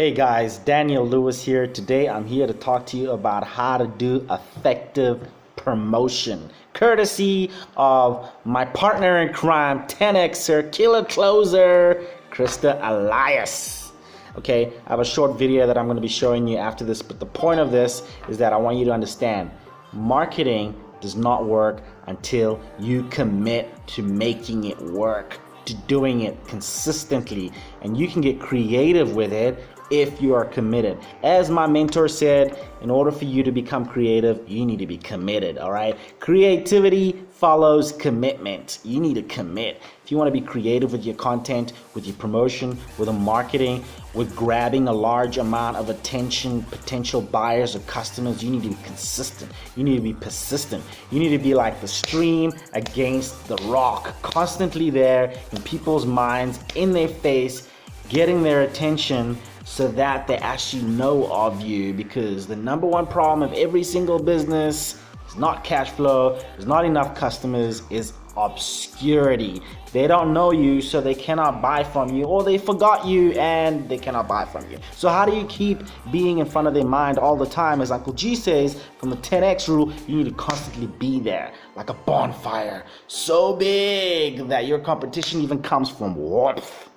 Hey guys, Daniel Lewis here. Today I'm here to talk to you about how to do effective promotion, courtesy of my partner in crime, 10Xer, killer closer, Krista Elias. Okay, I have a short video that I'm going to be showing you after this, but the point of this is that I want you to understand marketing does not work until you commit to making it work, to doing it consistently, and you can get creative with it if you are committed. As my mentor said, in order for you to become creative, you need to be committed, all right? Creativity follows commitment. You need to commit. If you want to be creative with your content, with your promotion, with the marketing, with grabbing a large amount of attention, potential buyers or customers, you need to be consistent. You need to be persistent. You need to be like the stream against the rock, constantly there in people's minds, in their face, getting their attention so that they actually know of you, because the number one problem of every single business is not cash flow, is not enough customers, is obscurity. They don't know you, so they cannot buy from you, or they forgot you and they cannot buy from you. So how do you keep being in front of their mind all the time? As Uncle G says from the 10X rule, you need to constantly be there like a bonfire, so big that your competition even comes from warmth.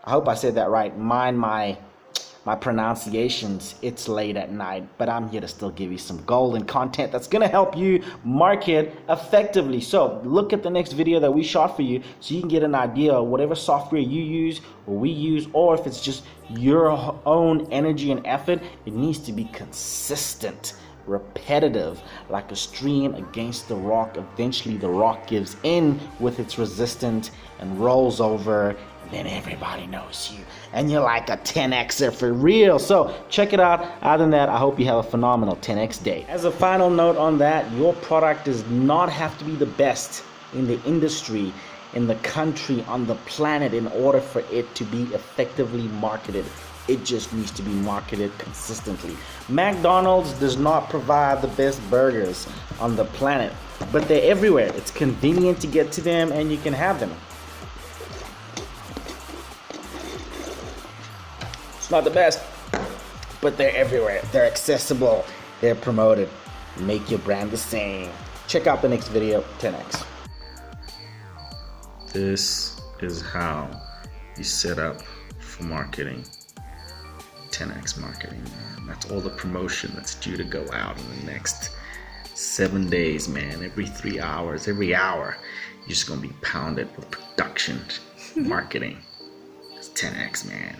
I hope I said that right. Mind my pronunciations. It's late at night, but I'm here to still give you some golden content that's gonna help you market effectively. So look at the next video that we shot for you so you can get an idea of whatever software you use or we use, or if it's just your own energy and effort, it needs to be consistent, repetitive, like a stream against the rock. Eventually the rock gives in with its resistance and rolls over, and then everybody knows you and you're like a 10Xer for real. So check it out. Other than that, I hope you have a phenomenal 10X day. As a final note on that, your product does not have to be the best in the industry, in the country, on the planet in order for it to be effectively marketed. It just needs to be marketed consistently. McDonald's does not provide the best burgers on the planet, but they're everywhere. It's convenient to get to them and you can have them. It's not the best, but they're everywhere. They're accessible, they're promoted. Make your brand the same. Check out the next video, 10X. This is how you set up for marketing. 10X marketing, man. That's all the promotion that's due to go out in the next 7 days, man. Every 3 hours, every hour, you're just gonna be pounded with production marketing. It's 10X, man.